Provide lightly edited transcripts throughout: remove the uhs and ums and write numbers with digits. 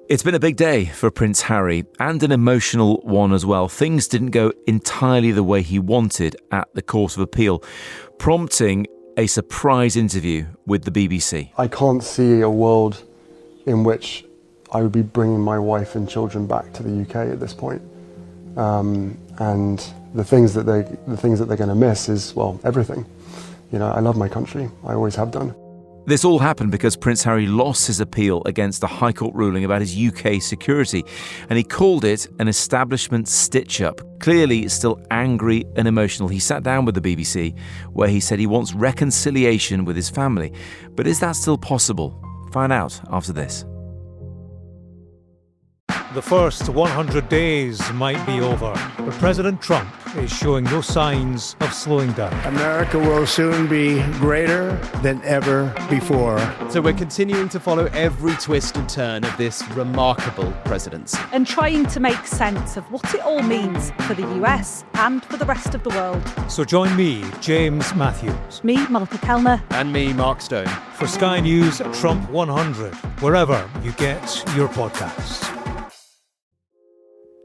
It's been a big day for Prince Harry, and an emotional one as well. Things didn't go entirely the way he wanted at the Court of Appeal, prompting a surprise interview with the BBC. I can't see a world in which I would be bringing my wife and children back to the UK at this point. And the things that they're going to miss is, well, everything. You know, I love my country. I always have done. This all happened because Prince Harry lost his appeal against the High Court ruling about his UK security, and he called it an establishment stitch-up. Clearly still angry and emotional, he sat down with the BBC where he said he wants reconciliation with his family. But is that still possible? Find out after this. The first 100 days might be over, but President Trump is showing no signs of slowing down. America will soon be greater than ever before. So we're continuing to follow every twist and turn of this remarkable presidency. And trying to make sense of what it all means for the US and for the rest of the world. So join me, James Matthews. Me, Malika Kellner. And me, Mark Stone. For Sky News Trump 100, wherever you get your podcasts.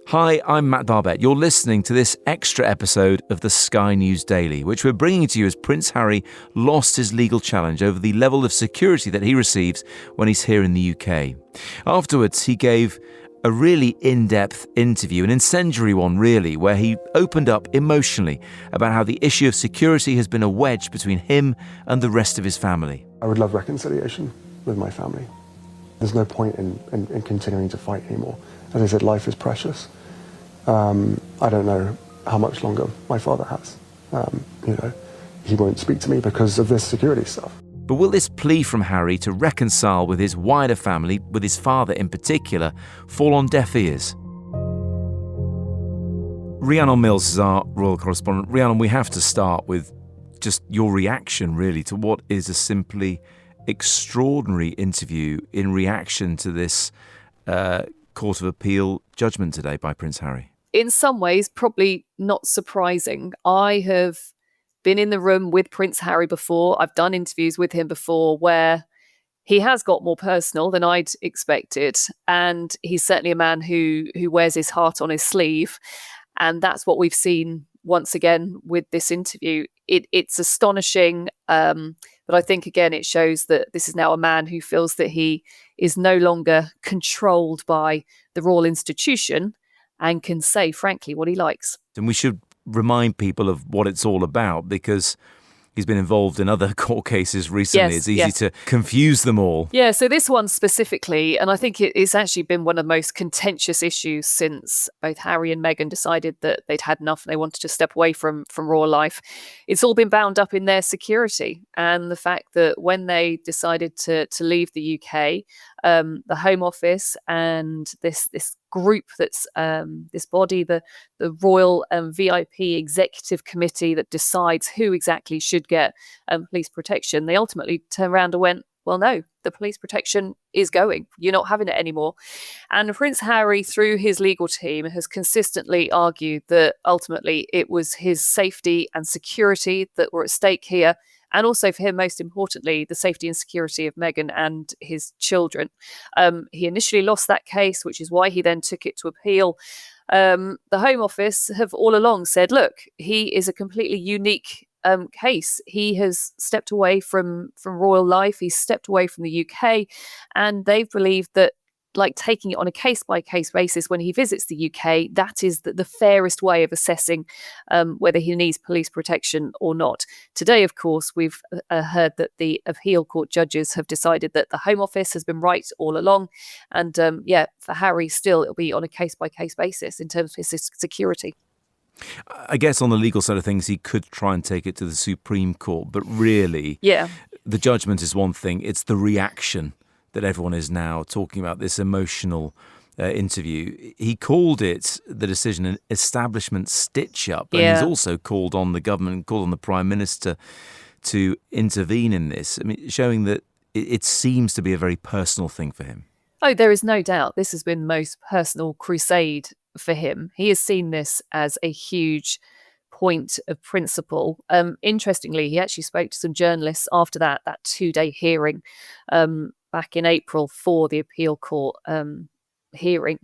Hi, I'm Matt Barbet. You're listening to this extra episode of the Sky News Daily, which we're bringing to you as Prince Harry lost his legal challenge over the level of security that he receives when he's here in the UK. Afterwards, he gave a really in-depth interview, an incendiary one really, where he opened up emotionally about how the issue of security has been a wedge between him and the rest of his family. I would love reconciliation with my family. There's no point in continuing to fight anymore. As I said, life is precious. I don't know how much longer my father has. He won't speak to me because of this security stuff. But will this plea from Harry to reconcile with his wider family, with his father in particular, fall on deaf ears? Rhiannon Mills is our royal correspondent. Rhiannon, we have to start with just your reaction, really, to what is a simply extraordinary interview in reaction to this Court of Appeal judgment today by Prince Harry. In some ways, probably not surprising. I have been in the room with Prince Harry before. I've done interviews with him before where he has got more personal than I'd expected. And he's certainly a man who wears his heart on his sleeve. And that's what we've seen once again with this interview. It's astonishing. But I think, again, it shows that this is now a man who feels that he is no longer controlled by the royal institution and can say, frankly, what he likes. And we should remind people of what it's all about, because he's been involved in other court cases recently. It's easy to confuse them all. Yeah, so this one specifically, and I think it's actually been one of the most contentious issues since both Harry and Meghan decided that they'd had enough and they wanted to step away from royal life. It's all been bound up in their security and the fact that when they decided to leave the UK, the Home Office and this group that's this body, the Royal VIP Executive Committee that decides who exactly should get police protection, they ultimately turned around and went, well, no, the police protection is going. You're not having it anymore. And Prince Harry, through his legal team, has consistently argued that ultimately it was his safety and security that were at stake here. And also for him, most importantly, the safety and security of Meghan and his children. He initially lost that case, which is why he then took it to appeal. The Home Office have all along said, look, he is a completely unique case. He has stepped away from royal life. He's stepped away from the UK. And they've believed that, like, taking it on a case-by-case basis when he visits the UK, that is the fairest way of assessing whether he needs police protection or not. Today, of course, we've heard that the appeal court judges have decided that the Home Office has been right all along. And for Harry, still, it'll be on a case-by-case basis in terms of his security. I guess on the legal side of things, he could try and take it to the Supreme Court. But really, the judgment is one thing. It's the reaction that everyone is now talking about, this emotional interview. He called it, the decision, an establishment stitch-up. And he's also called on the government, called on the Prime Minister to intervene in this. I mean, showing that it seems to be a very personal thing for him. Oh, there is no doubt. This has been the most personal crusade for him. He has seen this as a huge point of principle. Interestingly, he actually spoke to some journalists after that 2-day hearing back in April for the appeal court hearing,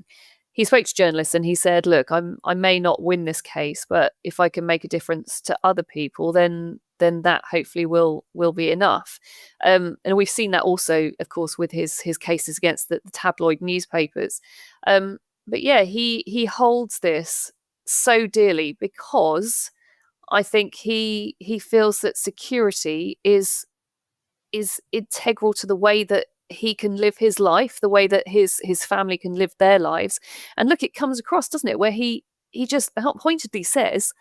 he spoke to journalists and he said, look, I may not win this case, but if I can make a difference to other people, then that hopefully will be enough. And we've seen that also, of course, with his cases against the tabloid newspapers. But yeah, he holds this so dearly because I think he feels that security is integral to the way that he can live his life, the way that his family can live their lives. And look, it comes across, doesn't it, where he just pointedly says,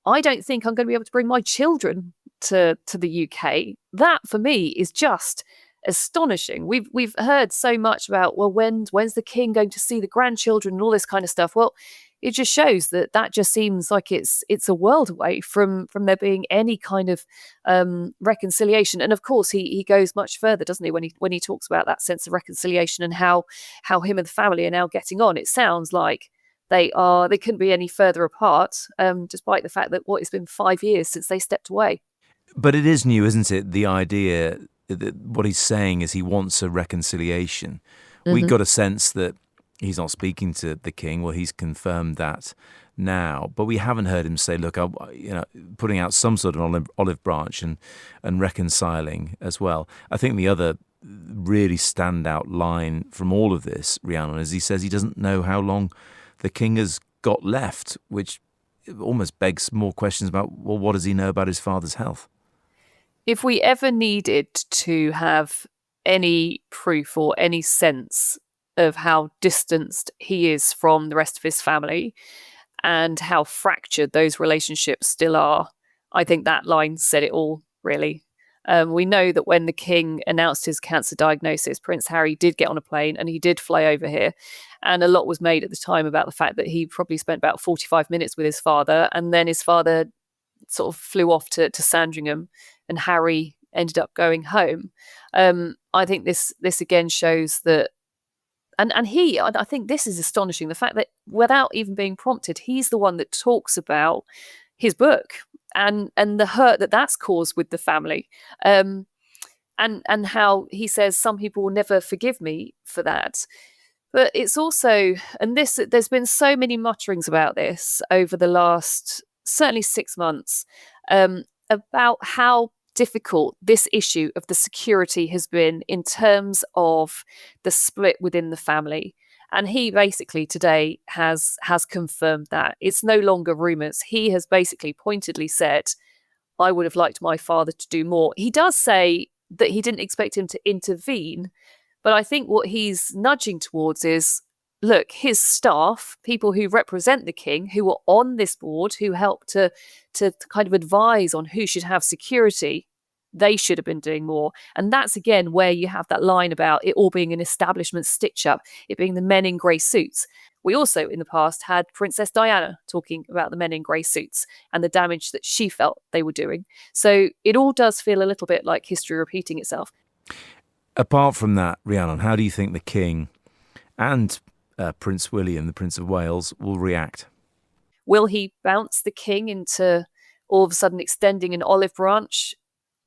I don't think I'm going to be able to bring my children to the UK. That for me is just astonishing. We've heard so much about, well, when's the king going to see the grandchildren and all this kind of stuff. Well, it just shows that just seems like it's a world away from there being any kind of reconciliation. And of course, he goes much further, doesn't he, when he talks about that sense of reconciliation and how him and the family are now getting on. It sounds like they couldn't be any further apart, despite the fact that it's been 5 years since they stepped away. But it is new, isn't it? The idea that what he's saying is he wants a reconciliation. Mm-hmm. We got a sense that he's not speaking to the king. Well, he's confirmed that now, but we haven't heard him say, look, putting out some sort of olive branch and reconciling as well. I think the other really standout line from all of this, Rhiannon, is he says he doesn't know how long the king has got left, which almost begs more questions about, well, what does he know about his father's health? If we ever needed to have any proof or any sense of how distanced he is from the rest of his family and how fractured those relationships still are, I think that line said it all, really. We know that when the king announced his cancer diagnosis, Prince Harry did get on a plane and he did fly over here. And a lot was made at the time about the fact that he probably spent about 45 minutes with his father, and then his father sort of flew off to Sandringham and Harry ended up going home. I think this again shows that, and I think this is astonishing, the fact that without even being prompted, he's the one that talks about his book and the hurt that's caused with the family. And how he says some people will never forgive me for that. But it's also, and there's been so many mutterings about this over the last certainly 6 months, about how difficult this issue of the security has been in terms of the split within the family. And he basically today has confirmed that. It's no longer rumours. He has basically pointedly said, I would have liked my father to do more. He does say that he didn't expect him to intervene, but I think what he's nudging towards is, look, his staff, people who represent the king, who were on this board, who helped to kind of advise on who should have security, they should have been doing more. And that's, again, where you have that line about it all being an establishment stitch-up, it being the men in grey suits. We also, in the past, had Princess Diana talking about the men in grey suits and the damage that she felt they were doing. So it all does feel a little bit like history repeating itself. Apart from that, Rhiannon, how do you think the king and Prince William, the Prince of Wales, will react? Will he bounce the king into all of a sudden extending an olive branch?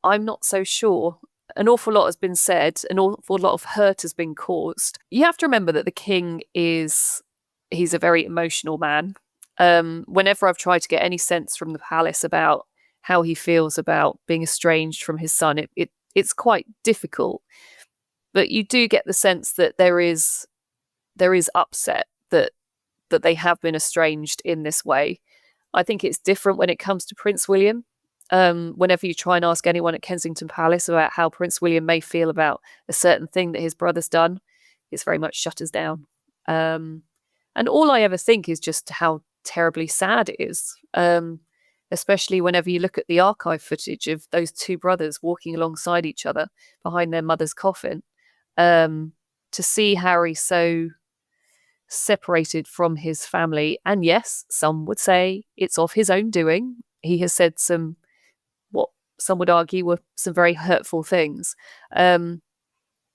I'm not so sure. An awful lot has been said, an awful lot of hurt has been caused. You have to remember that the king he's a very emotional man. Whenever I've tried to get any sense from the palace about how he feels about being estranged from his son, it's quite difficult. But you do get the sense that there is upset that they have been estranged in this way. I think it's different when it comes to Prince William. Whenever you try and ask anyone at Kensington Palace about how Prince William may feel about a certain thing that his brother's done, it's very much shut us down. And all I ever think is just how terribly sad it is, especially whenever you look at the archive footage of those two brothers walking alongside each other behind their mother's coffin. To see Harry so separated from his family, and yes, some would say it's of his own doing. He has said what some would argue were some very hurtful things. But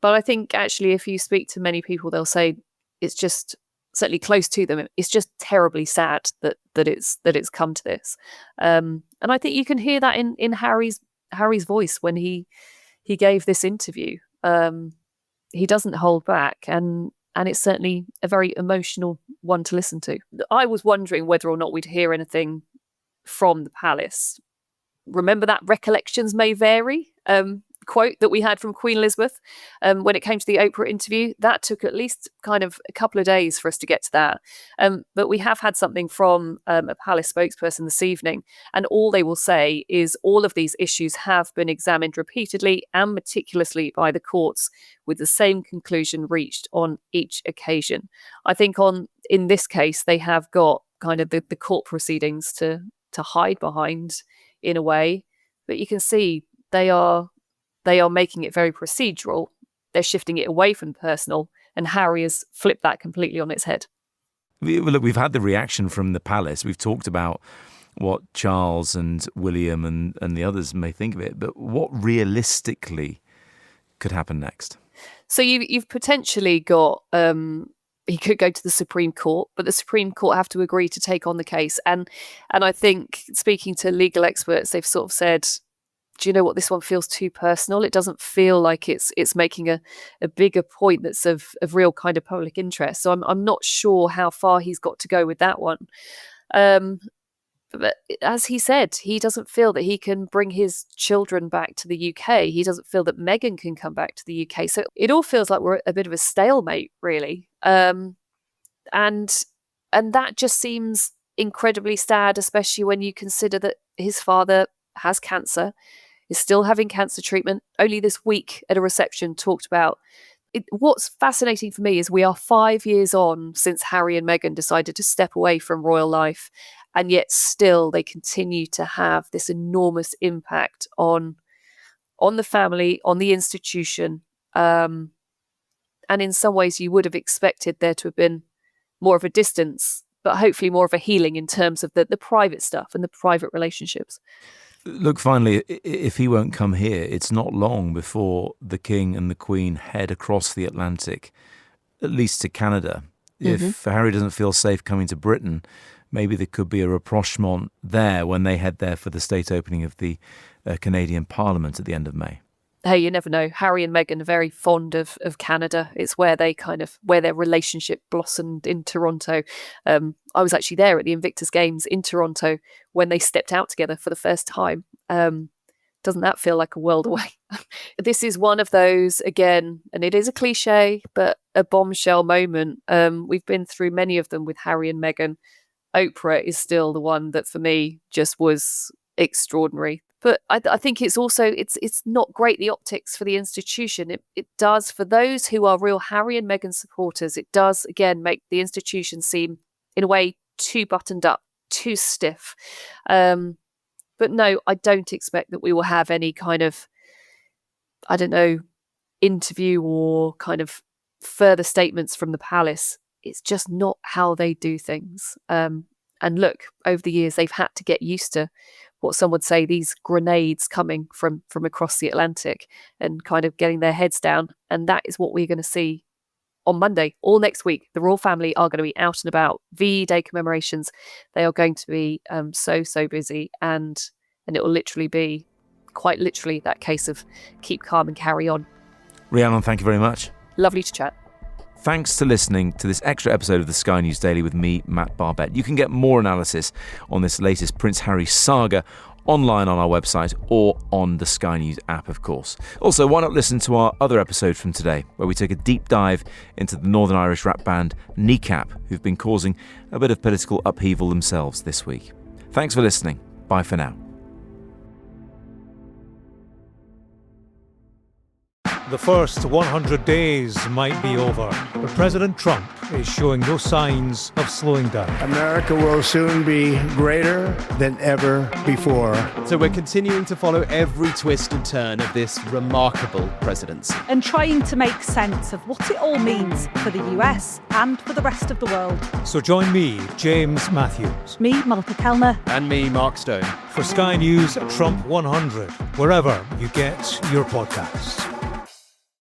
I think actually if you speak to many people, they'll say it's just certainly close to them. It's just terribly sad that it's come to this. And I think you can hear that in Harry's voice when he gave this interview. He doesn't hold back, and And it's certainly a very emotional one to listen to. I was wondering whether or not we'd hear anything from the palace. Remember that recollections may vary quote that we had from Queen Elizabeth when it came to the Oprah interview. That took at least kind of a couple of days for us to get to that. But we have had something from a palace spokesperson this evening, and all they will say is all of these issues have been examined repeatedly and meticulously by the courts, with the same conclusion reached on each occasion. I think in this case, they have got kind of the court proceedings to hide behind in a way, but you can see they are making it very procedural. They're shifting it away from personal, and Harry has flipped that completely on its head. Look, we've had the reaction from the palace. We've talked about what Charles and William and the others may think of it, but what realistically could happen next? So you've potentially got he could go to the Supreme Court, but the Supreme Court have to agree to take on the case. And I think, speaking to legal experts, they've sort of said, do you know what, this one feels too personal. It doesn't feel like it's making a bigger point that's of real kind of public interest. So I'm not sure how far he's got to go with that one. But as he said, he doesn't feel that he can bring his children back to the UK. He doesn't feel that Meghan can come back to the UK. So it all feels like we're at a bit of a stalemate, really. And that just seems incredibly sad, especially when you consider that his father has cancer, is still having cancer treatment. Only this week at a reception talked about it. What's fascinating for me is we are 5 years on since Harry and Meghan decided to step away from royal life, and yet still they continue to have this enormous impact on the family, on the institution. And in some ways you would have expected there to have been more of a distance, but hopefully more of a healing in terms of the private stuff and the private relationships. Look, finally, if he won't come here, it's not long before the King and the Queen head across the Atlantic, at least to Canada. Mm-hmm. If Harry doesn't feel safe coming to Britain, maybe there could be a rapprochement there when they head there for the state opening of the Canadian Parliament at the end of May. Hey, you never know. Harry and Meghan are very fond of Canada. It's where where their relationship blossomed in Toronto. I was actually there at the Invictus Games in Toronto when they stepped out together for the first time. Doesn't that feel like a world away? This is one of those, again, and it is a cliche, but a bombshell moment. We've been through many of them with Harry and Meghan. Oprah is still the one that for me just was extraordinary. But I think it's also, it's not great, the optics for the institution. It does, for those who are real Harry and Meghan supporters, it does, again, make the institution seem, in a way, too buttoned up, too stiff. But no, I don't expect that we will have any kind of, I don't know, interview or kind of further statements from the palace. It's just not how they do things. And look, over the years, they've had to get used to what some would say these grenades coming from across the Atlantic and kind of getting their heads down. And that is what we're going to see on Monday, all next week. The royal family are going to be out and about. VE Day commemorations, they are going to be so busy, and it will literally be, quite literally, that case of keep calm and carry on. Rhiannon, thank you very much. Lovely to chat. Thanks for listening to this extra episode of the Sky News Daily with me, Matt Barbet. You can get more analysis on this latest Prince Harry saga online on our website or on the Sky News app, of course. Also, why not listen to our other episode from today, where we take a deep dive into the Northern Irish rap band Kneecap, who've been causing a bit of political upheaval themselves this week. Thanks for listening. Bye for now. The first 100 days might be over, but President Trump is showing no signs of slowing down. America will soon be greater than ever before. So we're continuing to follow every twist and turn of this remarkable presidency. And trying to make sense of what it all means for the US and for the rest of the world. So join me, James Matthews. Me, Malta Kellner. And me, Mark Stone. For Sky News Trump 100, wherever you get your podcasts.